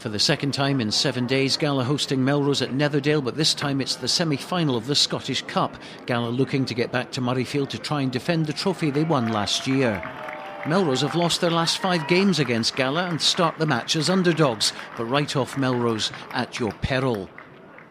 For the second time in 7 days, Gala hosting Melrose at Netherdale, but this time it's the semi-final of the Scottish Cup. Gala looking to get back to Murrayfield to try and defend the trophy they won last year. Melrose have lost their last 5 games against Gala and start the match as underdogs, but write off Melrose at your peril.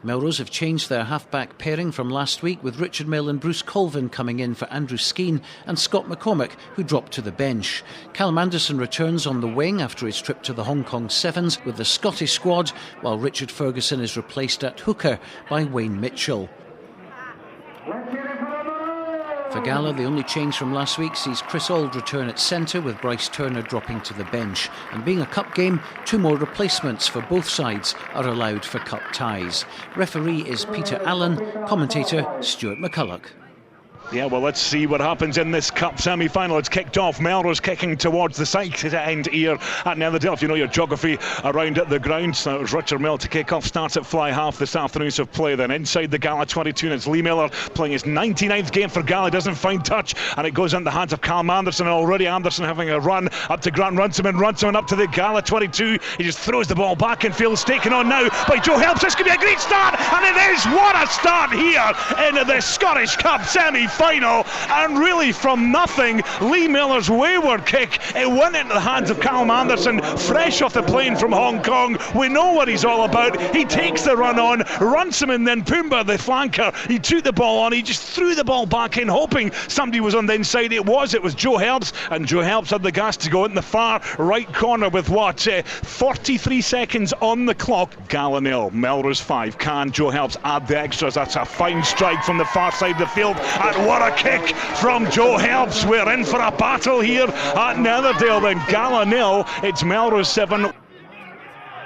Melrose have changed their half-back pairing from last week, with Richard Mill and Bruce Colvin coming in for Andrew Skeen and Scott McCulloch, who dropped to the bench. Callum Anderson returns on the wing after his trip to the Hong Kong Sevens with the Scottish squad, while Richard Ferguson is replaced at hooker by Wayne Mitchell. For Gala, the only change from last week sees Chris Auld return at centre, with Bryce Turner dropping to the bench. And being a cup game, 2 more replacements for both sides are allowed for cup ties. Referee is Peter Allen, commentator Stuart McCulloch. Yeah, well, let's see what happens in this cup semi-final. It's kicked off. Melrose kicking towards the side end here at Netherdale. If you know your geography around at the ground. So it was Richard Mill to kick off. Starts at fly half this afternoon's of play. Then inside the Gala 22, and it's Lee Miller playing his 99th game for Gala. Doesn't find touch, and it goes into the hands of Callum Anderson. And already Anderson having a run up to Grant Runciman up to the Gala 22. He just throws the ball back and feels taken on now by Joe Helps. This could be a great start, and it is. What a start here into the Scottish Cup semi-final, and really from nothing, Lee Miller's wayward kick, it went into the hands of Callum Anderson, fresh off the plane from Hong Kong. We know what he's all about. He takes the run on, Runciman, then Pumbaa, the flanker, he took the ball on, he just threw the ball back in, hoping somebody was on the inside. It was Joe Helps, and Joe Helps had the gas to go in the far right corner with 43 seconds on the clock. Gala 0, Melrose 5. Can Joe Helps add the extras? That's a fine strike from the far side of the field, and what a kick from Joe Helps. We're in for a battle here at Netherdale. Then Gala 0, it's Melrose 7.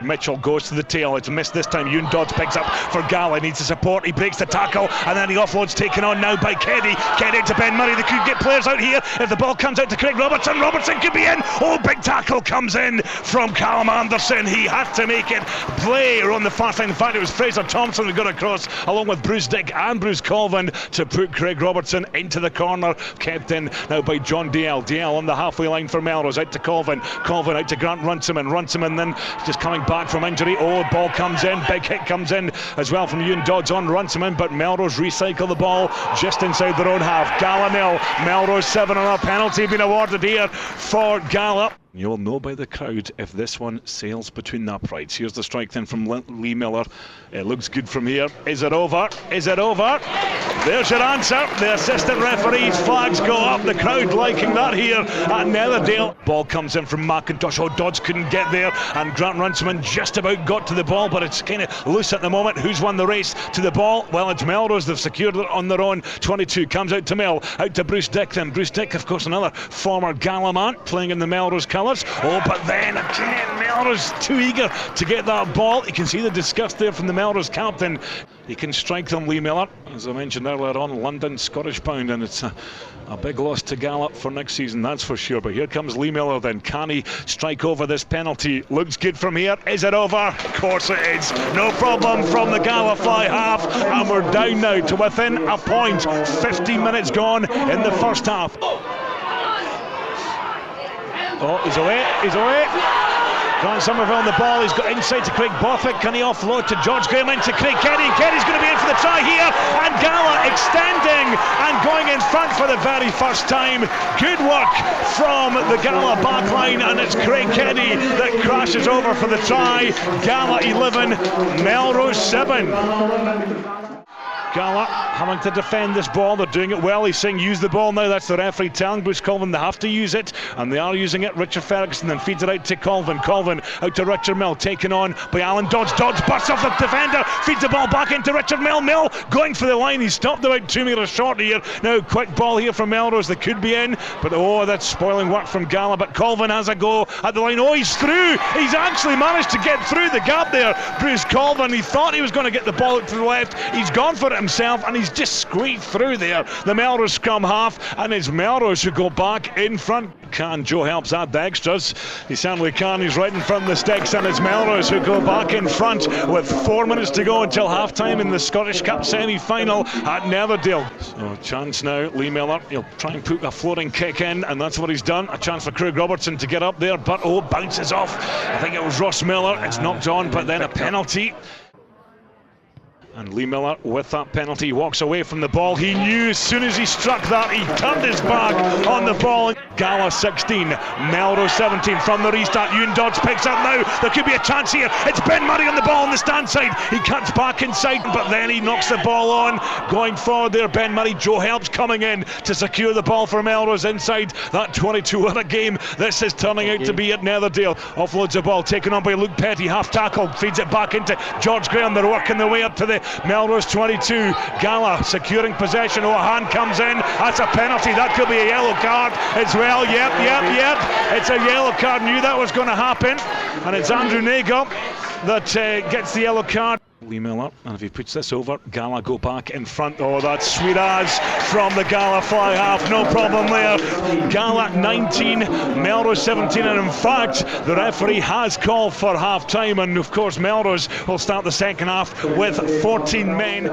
Mitchell goes to the tail. It's missed this time. Ewan Dodds picks up for Gala. Needs the support. He breaks the tackle, and then he offloads, taken on now by Keddy. Keddy to Ben Murray. They could get players out here if the ball comes out to Craig Robertson. Robertson could be in. Oh, big tackle comes in from Callum Anderson. He had to make it play on the far side. In fact, it was Fraser Thompson who got across, along with Bruce Dick and Bruce Colvin, to put Craig Robertson into the corner. Kept in now by John Dale. Dale on the halfway line for Melrose. Out to Colvin. Colvin out to Grant Runciman. Runciman then just coming back from injury. Oh, ball comes in. Big hit comes in as well from Ewan Dodds on Runciman, but Melrose recycle the ball just inside their own half. Gala 0, Melrose 7, and a penalty being awarded here for Gala. You'll know by the crowd if this one sails between the uprights. Here's the strike then from Lee Miller. It looks good from here. Is it over? Is it over? There's your answer. The assistant referee's flags go up. The crowd liking that here at Netherdale. Ball comes in from McIntosh. Oh, Dodds couldn't get there, and Grant Runciman just about got to the ball, but it's kind of loose at the moment. Who's won the race to the ball? Well, it's Melrose. They've secured it on their own. 22 comes out to Mill. Out to Bruce Dick then. Bruce Dick, of course, another former Gala man playing in the Melrose colours. Oh, but then again, Melrose too eager to get that ball. You can see the disgust there from the Melrose captain. He can strike them, Lee Miller. As I mentioned earlier on, London, Scottish bound, and it's a big loss to Gala for next season, that's for sure. But here comes Lee Miller then. Can he strike over this penalty? Looks good from here. Is it over? Of course it is. No problem from the Gala fly half, and we're down now to within a point. 15 minutes gone in the first half. Oh, he's away, he's away. Grant Somerville on the ball, he's got inside to Craig Bothick. Can he offload to George Graham into Craig Keddy? Keddy's going to be in for the try here, and Gala extending and going in front for the very first time. Good work from the Gala backline, and it's Craig Keddy that crashes over for the try. Gala 11, Melrose 7. Gala having to defend this ball. They're doing it well. He's saying use the ball now. That's the referee telling Bruce Colvin they have to use it, and they are using it. Richard Ferguson then feeds it out to Colvin. Colvin out to Richard Mill, taken on by Alan Dodds. Dodds busts off the defender, feeds the ball back into Richard Mill. Mill going for the line. He's stopped about 2 metres short here. Now quick ball here from Melrose. They could be in, but oh, that's spoiling work from Gala. But Colvin has a go at the line. Oh, he's through. He's actually managed to get through the gap there. Bruce Colvin, he thought he was going to get the ball out to the left. He's gone for it himself, and he's just squeezed through there. The Melrose scrum half, and it's Melrose who go back in front. Can Joe Helps add the extras? He certainly can. He's right in front of the sticks, and it's Melrose who go back in front with 4 minutes to go until half time in the Scottish Cup semi-final at Netherdale. So chance now, Lee Miller, he'll try and put a floating kick in, and that's what he's done. A chance for Craig Robertson to get up there, but bounces off. I think it was Ross Miller. It's knocked on, but then a penalty. And Lee Miller, with that penalty, walks away from the ball. He knew as soon as he struck that, he turned his back on the ball. Gala 16, Melrose 17 from the restart. Ewan Dodds picks up now. There could be a chance here. It's Ben Murray on the ball on the stand side. He cuts back inside, but then he knocks the ball on. Going forward there, Ben Murray. Joe Helps coming in to secure the ball for Melrose inside that 22-hour game. This is turning out to be at Netherdale. Offloads the ball, taken on by Luke Petty, half tackle, feeds it back into George Graham. They're working their way up to the Melrose 22. Gala securing possession. A hand comes in. That's a penalty. That could be a yellow card as well. Yep. It's a yellow card. Knew that was going to happen. And it's Andrew Nagle that gets the yellow card. Lee Miller, and if he puts this over, Gala go back in front. Oh, that's sweet as from the Gala fly half, no problem there. Gala 19, Melrose 17, and in fact the referee has called for half time, and of course Melrose will start the second half with 14 men.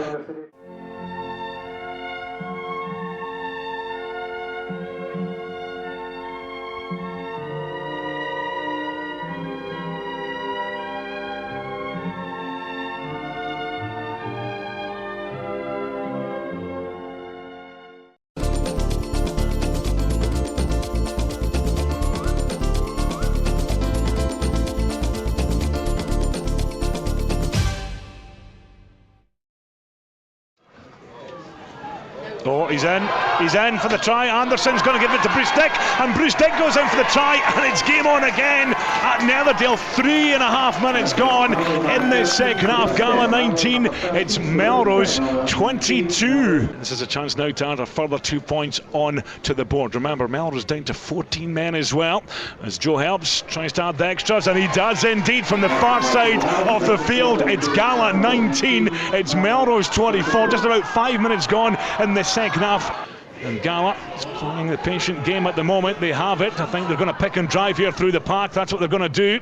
Oh, he's in for the try. Anderson's going to give it to Bruce Dick, and Bruce Dick goes in for the try, and it's game on again at Netherdale. 3.5 minutes gone in the second half. Gala 19, it's Melrose 22. This is a chance now to add a further 2 points on to the board. Remember, Melrose down to 14 men as well, as Joe Helps tries to add the extras, and he does indeed from the far side of the field. It's Gala 19, it's Melrose 24. Just about 5 minutes gone in the second half, and Gala is playing the patient game at the moment. They have it. I think they're going to pick and drive here through the park. That's what they're going to do.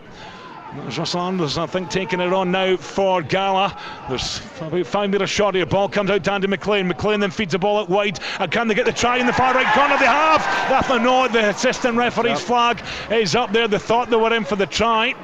There's Russell Anderson, I think, taking it on now for Gala. There's about 5 metres short here. Ball comes out to Andy McLean. McLean then feeds the ball out wide. And can they get the try in the far right corner? They have. No, the assistant referee's flag is up there. They thought they were in for the try.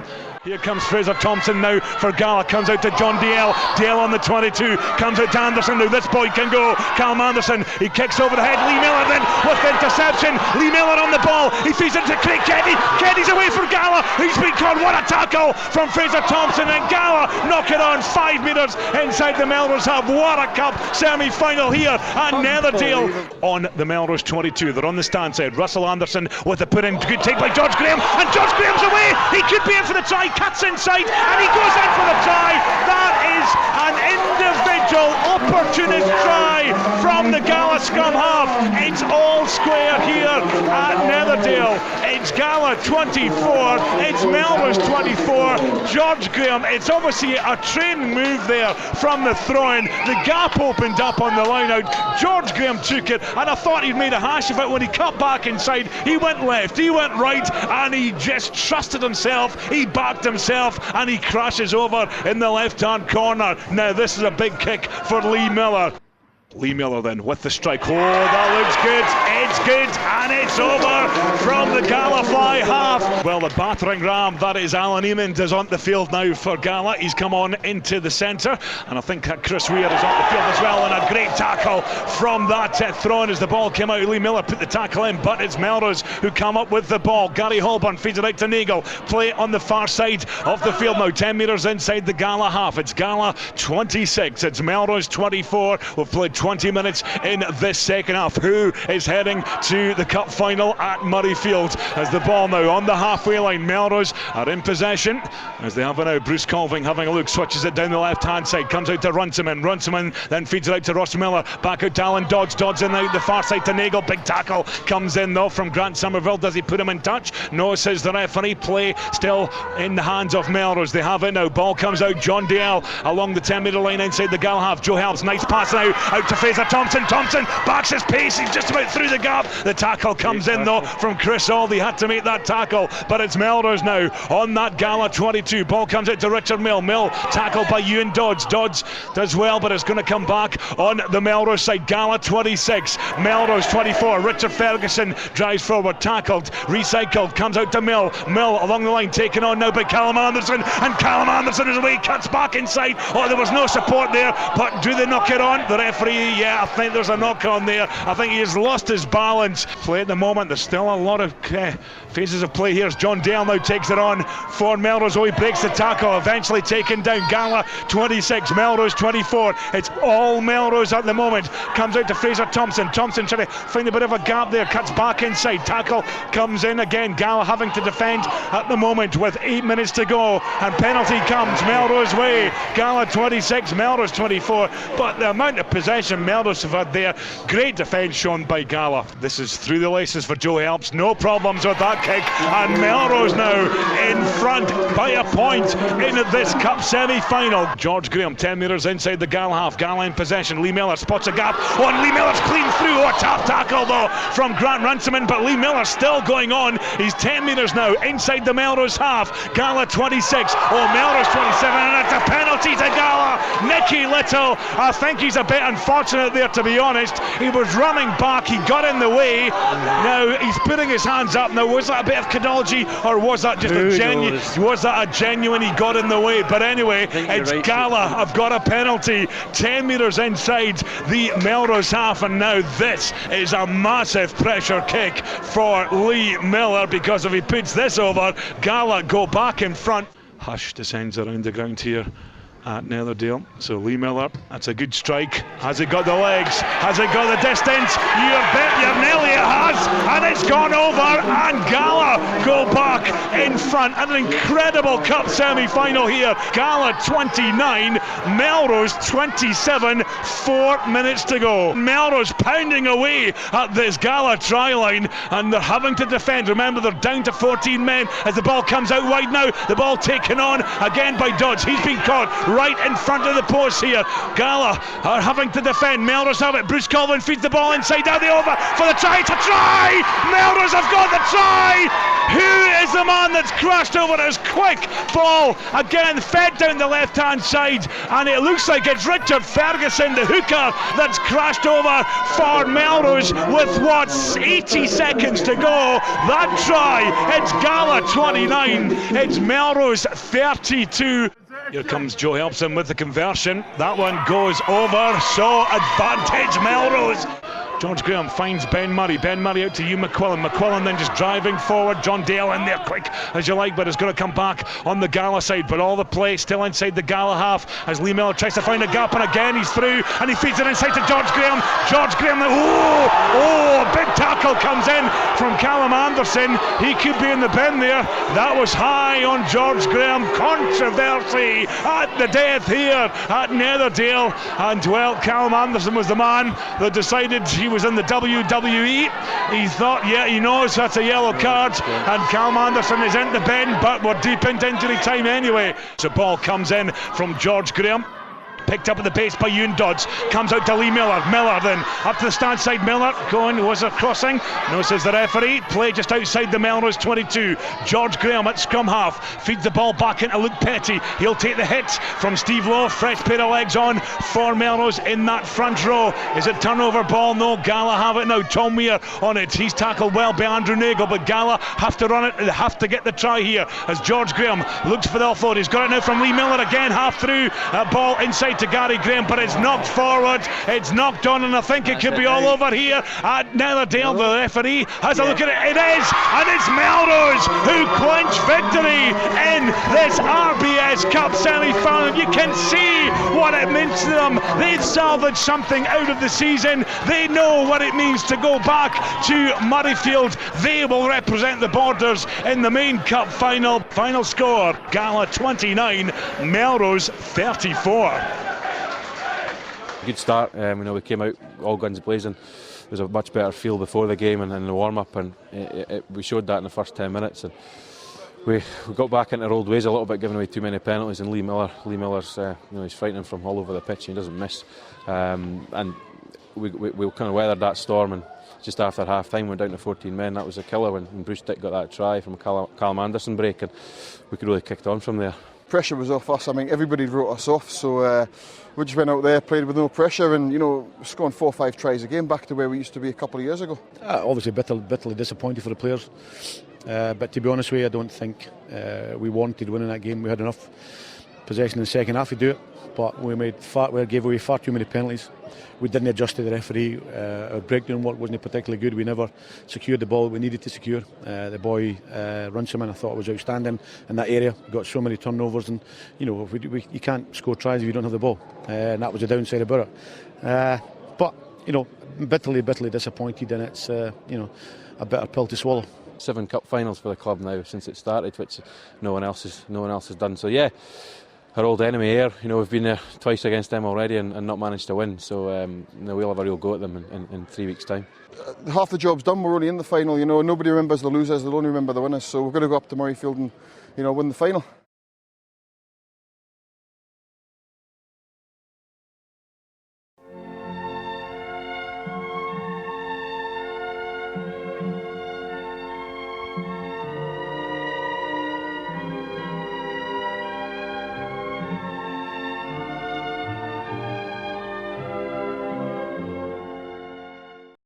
Here comes Fraser Thompson now for Gala. Comes out to John Dale. Dale on the 22. Comes out to Anderson now. This boy can go. Callum Anderson. He kicks over the head. Lee Miller then with the interception. Lee Miller on the ball. He feeds it to Craig Kenny. Kenny's away from Gala. He's been caught. What a tackle from Fraser Thompson. And Gala knock it on 5 metres inside the Melrose half. What a cup semi-final here at Netherdale. On the Melrose 22. They're on the stand side. Russell Anderson with the put in. Good take by George Graham. And George Graham's away. He could be in for the try. Cuts inside and he goes in for the try. That is an individual opportunist try from the Gala scrum half. It's all square here at Netherdale. It's Gala 24, it's Melrose 24. George Graham, it's obviously a trained move there from the throw-in. The gap opened up on the line out. George Graham took it, and I thought he'd made a hash of it when he cut back inside. He went left, he went right, and he just trusted himself. He backed himself, and he crashes over in the left-hand corner. Now this is a big kick for Lee Miller. Lee Miller then with the strike. Oh, that looks good. It's good, and it's over from the Gala fly half. Well, the battering ram, that is Alan Eamond, is on the field now for Gala. He's come on into the centre, and I think Chris Weir is on the field as well, and a great tackle from that throw-in as the ball came out. Lee Miller put the tackle in, but it's Melrose who come up with the ball. Gary Holborn feeds it out to Nagle. Play on the far side of the field now, 10 metres inside the Gala half. It's Gala 26, it's Melrose 24. We've played 20 minutes in this second half. Who is heading to the cup final at Murrayfield? As the ball now on the halfway line, Melrose are in possession as they have it now. Bruce Colvin having a look, switches it down the left hand side, comes out to Runciman then feeds it out to Ross Miller, back out to Alan Dodds in out the far side to Nagel. Big tackle comes in though from Grant Somerville. Does he put him in touch? No, says the referee. Play still in the hands of Melrose. They have it now. Ball comes out. John Dale along the 10-metre line inside the Gala half. Joe Helps, nice pass now out to Fraser Thompson. Thompson backs his pace. He's just about through the gap. The tackle comes in though from Chris Auld. He had to make that tackle, but it's Melrose now on that Gala 22. Ball comes out to Richard Mill. Mill tackled by Ewan Dodds. Dodds does well, but it's going to come back on the Melrose side. Gala 26, Melrose 24. Richard Ferguson drives forward, tackled, recycled, comes out to Mill. Mill along the line, taken on now by Callum Anderson, and Callum Anderson is away, cuts back inside. Oh, there was no support there, but do they knock it on? The referee, yeah, I think there's a knock on there. I think he has lost his balance. Play at the moment, there's still a lot of phases of play here as John Dale now takes it on for Melrose. Oh, he breaks the tackle, eventually taken down. Gala 26, Melrose 24. It's all Melrose at the moment. Comes out to Fraser Thompson. Thompson trying to find a bit of a gap there, cuts back inside. Tackle comes in again. Gala having to defend at the moment with 8 minutes to go, and penalty comes Melrose way. Gala 26, Melrose 24. But the amount of possession Melrose have had there, great defence shown by Gala. This is through the laces for Joe Helps. No problems with that kick, and Melrose now in front by a point in this cup semi-final. George Graham 10 metres inside the Gala half. Gala in possession. Lee Miller spots a gap. Oh, and Lee Miller's clean through. Oh, a tap tackle though from Grant Runciman, but Lee Miller still going on. He's 10 metres now inside the Melrose half. Gala 26. Oh, Melrose 27, and it's a penalty to Gala. Nicky Little, I think he's a bit unfortunate there, to be honest. He was running back, he got in the way. Now he's putting his hands up. Now, was that a bit of Cadology, or was that just a genuine? Was that a genuine? He got in the way. But anyway, it's right. Gala. I've got a penalty. 10 metres inside the Melrose half, and now this is a massive pressure kick for Lee Miller, because if he puts this over, Gala go back in front. Hush descends around the ground here at Netherdale. So Lee Miller, that's a good strike. Has it got the legs? Has it got the distance? You bet your Nelly it has, and it's gone over, and Gala go back in front. An incredible cup semi-final here. Gala 29, Melrose 27, 4 minutes to go. Melrose pounding away at this Gala try line, and they're having to defend. Remember, they're down to 14 men as the ball comes out wide now. The ball taken on again by Dodds. He's been caught right in front of the post here. Gala are having to defend. Melrose have it. Bruce Colvin feeds the ball inside. Down the over for the try. It's a try! Melrose have got the try! Who is the man that's crashed over his quick ball? Again, fed down the left hand side, and it looks like it's Richard Ferguson, the hooker, that's crashed over for Melrose with what's 80 seconds to go. That try, it's Gala 29, it's Melrose 32. Here comes Joe Helpson with the conversion. That one goes over, so advantage Melrose. George Graham finds Ben Murray. Ben Murray out to Hugh McCulloch. McCulloch then just driving forward. John Dale in there quick as you like, but it's going to come back on the Gala side. But all the play still inside the Gala half as Lee Miller tries to find a gap, and again he's through, and he feeds it inside to George Graham. George Graham, a big tackle comes in from Callum Anderson. He could be in the bin there. That was high on George Graham. Controversy at the death here at Netherdale, and well, Callum Anderson was the man that decided he was in the WWE. He thought, yeah, he knows that's a yellow card, and Callum Anderson is in the bin, but we're deep into injury time anyway. So ball comes in from George Graham. Picked up at the base by Ewan Dodds. Comes out to Lee Miller. Miller then up to the stand side. Miller going. Was there crossing? No, says the referee. Play just outside the Melrose 22. George Graham at scrum half. Feeds the ball back into Luke Petty. He'll take the hit from Steve Lowe. Fresh pair of legs on for Melrose in that front row. Is it turnover ball? No. Gala have it now. Tom Weir on it. He's tackled well by Andrew Nagel, but Gala have to run it. They have to get the try here as George Graham looks for the offload. He's got it now from Lee Miller again. Half through. Ball inside to Gary Graham, but it's knocked forward, it's knocked on, and I think it could be all over here at Netherdale. The referee has a look at it. It is, and it's Melrose who clinch victory in this RBA NatWest Cup semi-final. You can see what it meant to them. They've salvaged something out of the season. They know what it means to go back to Murrayfield. They will represent the Borders in the main cup final. Final score, Gala 29, Melrose 34. Good start. We came out all guns blazing. There was a much better feel before the game and in the warm-up, and we showed that in the first 10 minutes. And we got back into our old ways a little bit, giving away too many penalties. And Lee Miller's he's frightening from all over the pitch. He doesn't miss. And we kind of weathered that storm. And just after half-time, went down to 14 men. That was a killer when Bruce Dick got that try from a Callum Anderson break, and we could really kicked on from there. Pressure was off us. I mean, everybody wrote us off, so we just went out there, played with no pressure, and scoring 4 or 5 tries a game, back to where we used to be a couple of years ago. Obviously bitterly disappointed for the players, but to be honest with you, I don't think we wanted winning that game. We had enough possession in the second half to do it, but we gave away far too many penalties. We didn't adjust to the referee. Our breakdown work wasn't particularly good. We never secured the ball we needed to secure. The boy Runciman, I thought, was outstanding in that area. Got so many turnovers, and you can't score tries if you don't have the ball, and that was the downside about it. But bitterly disappointed, and it's a bitter pill to swallow. 7 cup finals for the club now since it started, which no one else has done. So yeah, our old enemy here. We've been there twice against them already and not managed to win. So we'll have a real go at them in 3 weeks' time. Half the job's done. We're only in the final. Nobody remembers the losers. They'll only remember the winners. So we're going to go up to Murrayfield and win the final.